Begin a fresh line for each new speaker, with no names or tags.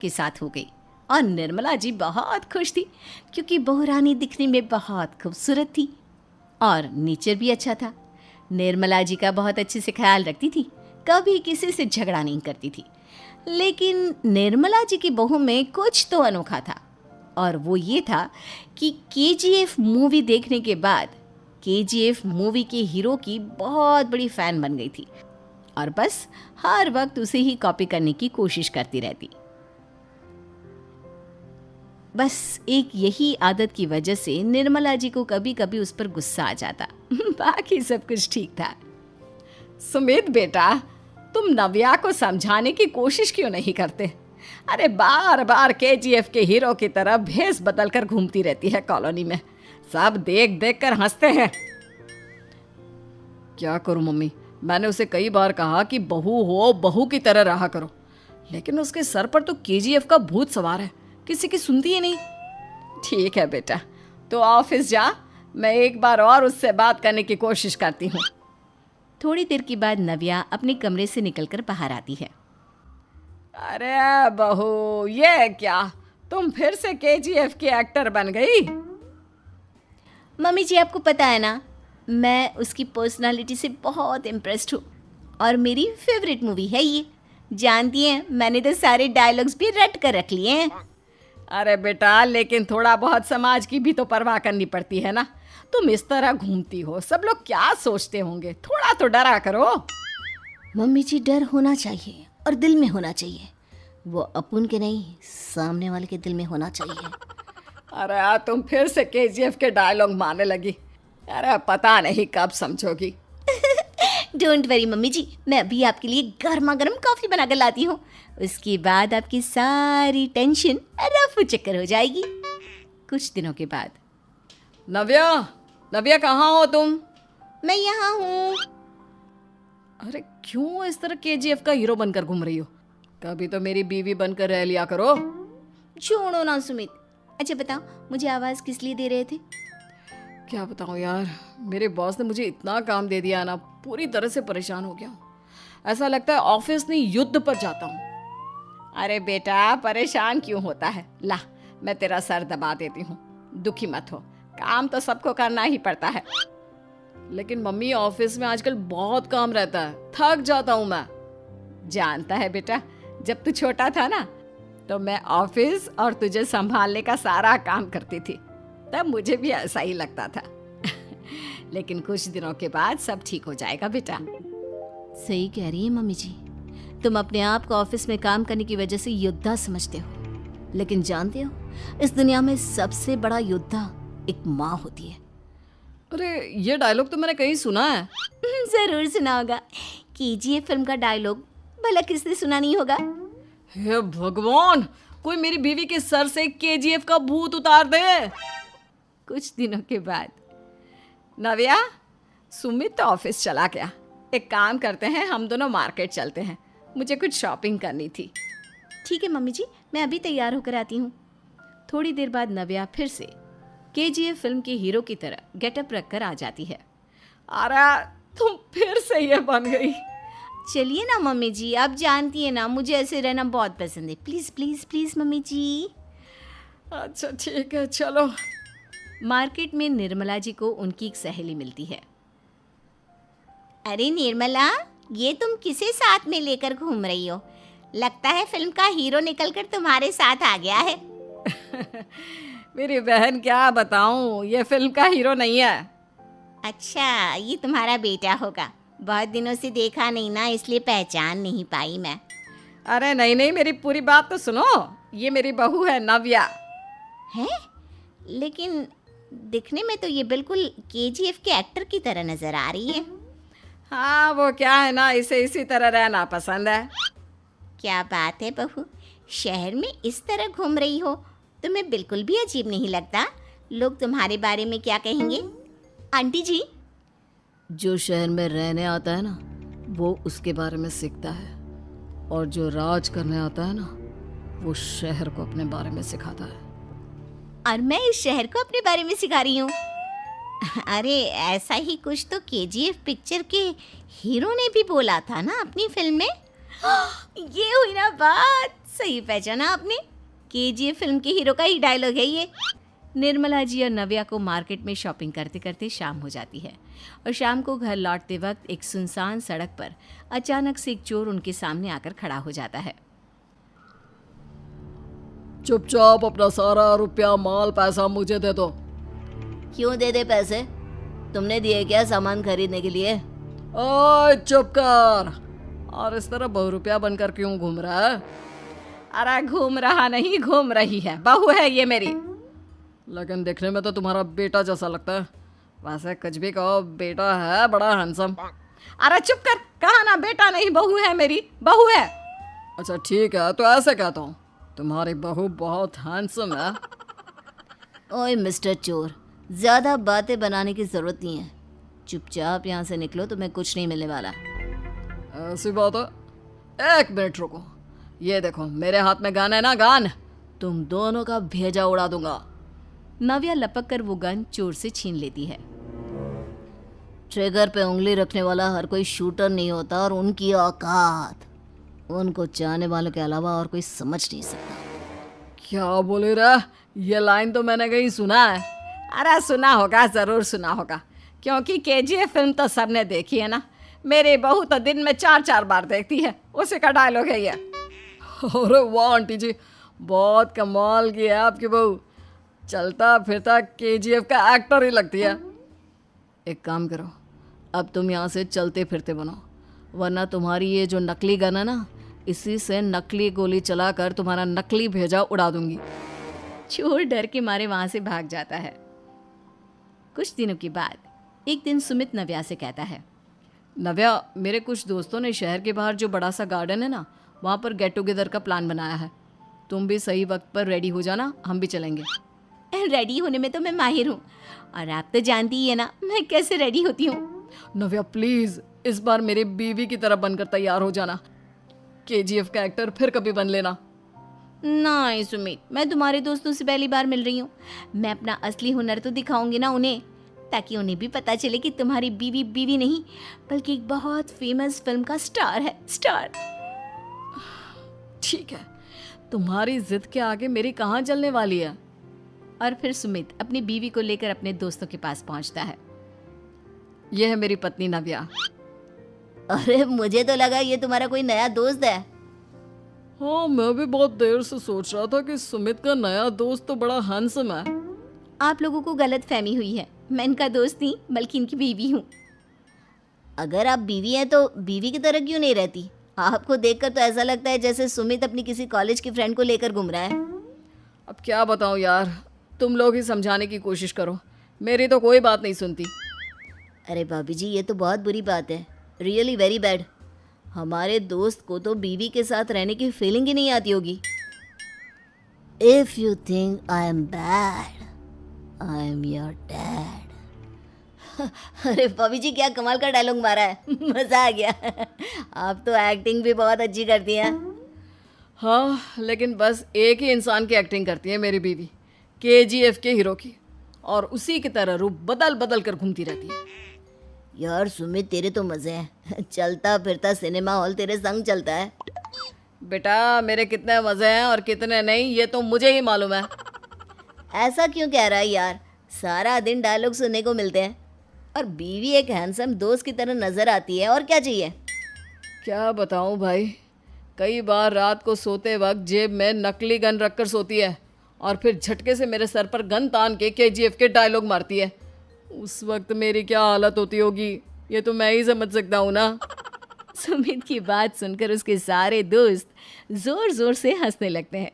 के साथ हो गई और निर्मला जी बहुत खुश थी क्योंकि बहू रानी दिखने में बहुत खूबसूरत थी और नेचर भी अच्छा था। निर्मला जी का बहुत अच्छे से ख्याल रखती थी, कभी किसी से झगड़ा नहीं करती थी। लेकिन निर्मला जी की बहू में कुछ तो अनोखा था और वो ये था कि केजीएफ मूवी देखने के बाद केजीएफ मूवी के हीरो की बहुत बड़ी फ़ैन बन गई थी और बस हर वक्त उसे ही कॉपी करने की कोशिश करती रहती। बस एक यही आदत की वजह से निर्मला जी को कभी कभी उस पर गुस्सा आ जाता। बाकी सब कुछ ठीक था। सुमित बेटा, तुम नव्या को समझाने की कोशिश क्यों नहीं करते? अरे बार बार केजीएफ के हीरो की तरह भेस बदलकर घूमती रहती है कॉलोनी में, सब देख देख कर हंसते हैं। क्या करूं मम्मी, मैंने उसे कई बार कहा कि बहू हो, बहू की तरह रहा करो, लेकिन उसके सर पर तो केजीएफ का भूत सवार है, किसी की सुनती ही नहीं। ठीक है बेटा, तो ऑफिस जा, मैं एक बार और उससे बात करने की कोशिश करती हूँ। थोड़ी देर के बाद नव्या अपने कमरे से निकलकर बाहर आती है। अरे बहू, ये क्या, तुम फिर से केजीएफ की एक्टर बन गई? मम्मी जी, आपको पता है ना, मैं उसकी पर्सनालिटी से बहुत इम्प्रेस्ड हूँ और मेरी फेवरेट मूवी है ये। जानती हैं, मैंने तो सारे डायलॉग्स भी रट कर रख लिए हैं। अरे बेटा, लेकिन थोड़ा बहुत समाज की भी तो परवाह करनी पड़ती है ना। तुम इस तरह घूमती हो, सब लोग क्या सोचते होंगे, थोड़ा तो डरा करो। मम्मी जी, डर होना चाहिए और दिल में होना चाहिए, वो अपन के नहीं, सामने वाले के दिल में होना चाहिए। अरे तुम फिर से केजीएफ के डायलॉग मारने लगी। अरे पता नहीं कब समझोगी। डोंट वरी मम्मी जी, मैं अभी आपके लिए गर्मा गर्म कॉफ़ी बना कर लाती हूँ, उसके बाद आपकी सारी टेंशन रफू चक्कर हो जाएगी। कुछ दिनों के बाद। नव्या कहाँ हो तुम? मैं यहाँ हूँ। अरे क्यों इस तरह केजीएफ का हीरो बनकर घूम रही हो? कभी तो मेरी बीवी बनकर रह लिया करो। छोड़ो ना सुमित। अच्छा बताओ, मुझे आवाज़ किस लिए दे रहे थे? क्या बताऊँ यार, मेरे बॉस ने मुझे इतना काम दे दिया ना, पूरी तरह से परेशान हो गया हूँ। ऐसा लगता है ऑफिस नहीं, युद्ध पर जाता हूँ। अरे बेटा, परेशान क्यों होता है? ला, मैं तेरा सर दबा देती हूँ, दुखी मत हो, काम तो सबको करना ही पड़ता है। लेकिन मम्मी, ऑफिस में आजकल बहुत काम रहता है, थक जाता हूँ मैं। जानता है बेटा, जब तू छोटा था ना, तो मैं ऑफिस और तुझे संभालने का सारा काम करती थी, तब मुझे भी ऐसा ही लगता था। लेकिन कुछ दिनों के बाद सब ठीक हो जाएगा बेटा। सही कह रही है मम्मी जी, तुम अपने आप को ऑफिस में काम करने की वजह से योद्धा समझते हो, लेकिन जानते हो, इस दुनिया में सबसे बड़ा योद्धा एक माँ होती है। अरे ये डायलॉग तो मैंने कहीं सुना है। जरूर सुना होगा, केजीएफ फिल्म का डायलॉग, भला किसने सुना नहीं होगा? हे भगवान, कोई मेरी बीवी के सर से केजीएफ का भूत उतार दे। कुछ दिनों के बाद। नव्या, सुमित तो ऑफिस चला गया, एक काम करते हैं, हम दोनों मार्केट चलते हैं, मुझे कुछ शॉपिंग करनी थी। ठीक है मम्मी जी, मैं अभी तैयार होकर आती हूँ। थोड़ी देर बाद नव्या फिर से केजीएफ फिल्म के हीरो की तरह गेटअप रखकर आ जाती है। अरे तुम फिर से ये बन गई। चलिए ना मम्मी जी, आप जानती है ना, मुझे ऐसे रहना बहुत पसंद है। प्लीज़ प्लीज़ प्लीज़ मम्मी जी। अच्छा ठीक है, चलो। मार्केट में निर्मला जी को उनकी एक सहेली मिलती है। अरे निर्मला, ये तुम किसे साथ में लेकर घूम रही हो? लगता है फिल्म का हीरो निकलकर तुम्हारे साथ आ गया है। मेरी बहन, क्या बताऊं, ये फिल्म का हीरो नहीं है। अच्छा, ये तुम्हारा बेटा होगा, बहुत दिनों से देखा नहीं ना, इसलिए पहचान नहीं पाई मैं। अरे नहीं नहीं, मेरी पूरी बात तो सुनो, ये मेरी बहू है नव्या। है? लेकिन दिखने में तो ये बिल्कुल केजीएफ के एक्टर की तरह नजर आ रही है। हाँ, वो क्या है ना, इसे इसी तरह रहना पसंद है। क्या बात है बहू, शहर में इस तरह घूम रही हो, तुम्हें बिल्कुल भी अजीब नहीं लगता? लोग तुम्हारे बारे में क्या कहेंगे? आंटी जी, जो शहर में रहने आता है ना, वो उसके बारे में सीखता है, और जो राज करने आता है ना, वो शहर को अपने बारे में सिखाता है। और मैं इस शहर को अपने बारे में सिखा रही हूँ। अरे ऐसा ही कुछ तो केजीएफ पिक्चर के हीरो ने भी बोला था ना अपनी फिल्म में। ये हुई ना बात, सही पहचाना आपने, केजीएफ फिल्म के हीरो का ही डायलॉग है ये। निर्मला जी और नव्या को मार्केट में शॉपिंग करते करते शाम हो जाती है और शाम को घर लौटते वक्त एक सुनसान सड़क पर अचानक से एक चोर उनके सामने आकर खड़ा हो जाता है।
चुपचाप अपना सारा रुपया माल पैसा मुझे दे दो।
क्यों दे दे पैसे? तुमने दिए क्या सामान खरीदने के लिए?
ओए चुप कर। और इस तरह बहुरुपया बनकर क्यों घूम रहा है?
अरे घूम रहा नहीं, घूम रही है, बहू है ये मेरी।
लेकिन देखने में तो तुम्हारा बेटा जैसा लगता है। वैसे कुछ भी कहो, बेटा है बड़ा हैंडसम।
अरे चुप कर, कहा ना बेटा नहीं बहू है मेरी, बहू है।
अच्छा ठीक है, तो ऐसे कहता हूँ, तुम्हारी बहू बहुत हैंडसम है।
ओए मिस्टर चोर, ज्यादा बातें बनाने की जरूरत नहीं है, चुपचाप यहाँ से निकलो, तुम्हें कुछ नहीं मिलने वाला।
ऐसी बात है? एक मिनट रुको, ये देखो मेरे हाथ में गन है ना, गन, तुम दोनों का भेजा उड़ा दूंगा।
नव्या लपक कर वो गन चोर से छीन लेती है। ट्रिगर पे उंगली रखने वाला हर कोई शूटर नहीं होता, और उनकी औकात उनको चाहने वालों के अलावा और कोई समझ नहीं सकता।
क्या बोले रे? ये लाइन तो मैंने कहीं सुना है।
अरे सुना होगा, जरूर सुना होगा, क्योंकि केजीएफ फिल्म तो सबने देखी है ना। मेरी बहू तो दिन में 4-4 बार देखती है, उसी का डायलॉग है ये।
अरे वाह आंटी जी, बहुत कमाल की है आपकी बहू। चलता फिरता केजीएफ का एक्टर ही लगती है। एक काम करो, अब तुम यहाँ से चलते फिरते बनो, वरना तुम्हारी ये जो नकली गन है ना, इसी से नकली गोली चलाकर तुम्हारा नकली भेजा उड़ा दूंगी।
चोर डर के मारे वहां से भाग जाता है। कुछ दिनों के बाद एक दिन सुमित नव्या से कहता है,
नव्या, मेरे कुछ दोस्तों ने शहर के बाहर जो बड़ा सा गार्डन है ना, वहाँ पर गेट टुगेदर का प्लान बनाया है। तुम भी सही वक्त पर रेडी हो जाना, हम भी चलेंगे।
रेडी होने में तो मैं माहिर हूँ, और आप तो जानती ही है ना मैं कैसे रेडी होती हूँ।
नव्या प्लीज, इस बार मेरी बीवी की तरह बनकर तैयार हो जाना। केजीएफ का एक्टर फिर कभी बन लेना।
नहीं सुमित, मैं तुम्हारे दोस्तों से पहली बार मिल रही हूँ, मैं अपना असली हुनर तो दिखाऊंगी ना उन्हें, ताकि उन्हें भी पता चले कि तुम्हारी बीवी बीवी नहीं बल्कि एक बहुत फेमस फिल्म का स्टार है, स्टार।
ठीक है, तुम्हारी जिद के आगे मेरी कहाँ चलने वाली है।
और फिर सुमित अपनी बीवी को लेकर अपने दोस्तों के पास पहुंचता है।
यह है मेरी पत्नी नव्या।
अरे मुझे तो लगा ये तुम्हारा कोई नया दोस्त है।
हाँ, मैं भी बहुत देर से सोच रहा था कि सुमित का नया दोस्त तो बड़ा हैंडसम है।
आप लोगों को गलत फहमी हुई है, मैं इनका दोस्त नहीं बल्कि इनकी बीवी हूँ। अगर आप बीवी हैं तो बीवी की तरह क्यों नहीं रहती? आपको देखकर तो ऐसा लगता है जैसे सुमित अपनी किसी कॉलेज की फ्रेंड को लेकर घूम रहा है।
अब क्या बताऊँ यार, तुम लोग ही समझाने की कोशिश करो, मेरी तो कोई बात नहीं सुनती।
अरे भाभी जी, ये तो बहुत बुरी बात है, रियली वेरी बैड। हमारे दोस्त को तो बीवी के साथ रहने की फीलिंग ही नहीं आती होगी। If you think I am bad, I am your dad. अरे भाभी जी, क्या कमाल का डायलॉग मारा है, मजा आ गया। आप तो एक्टिंग भी बहुत अच्छी करती हैं।
हाँ, लेकिन बस एक ही इंसान की एक्टिंग करती है मेरी बीवी, केजीएफ के हीरो की, और उसी की तरह रूप बदल बदल कर घूमती रहती है।
यार सुमित, तेरे तो मजे हैं, चलता फिरता सिनेमा हॉल तेरे संग चलता है।
बेटा, मेरे कितने मजे हैं और कितने नहीं ये तो मुझे ही मालूम है।
ऐसा क्यों कह रहा है यार, सारा दिन डायलॉग सुनने को मिलते हैं, और बीवी एक हैंडसम दोस्त की तरह नजर आती है, और क्या चाहिए।
क्या बताऊं भाई, कई बार रात को सोते वक्त जेब में नकली गन रखकर सोती है और फिर झटके से मेरे सर पर गन तान के केजीएफ के डायलॉग मारती है। उस वक्त मेरी क्या हालत होती होगी ये तो मैं ही समझ सकता हूँ ना।
सुमित की बात सुनकर उसके सारे दोस्त जोर जोर से हंसने लगते हैं।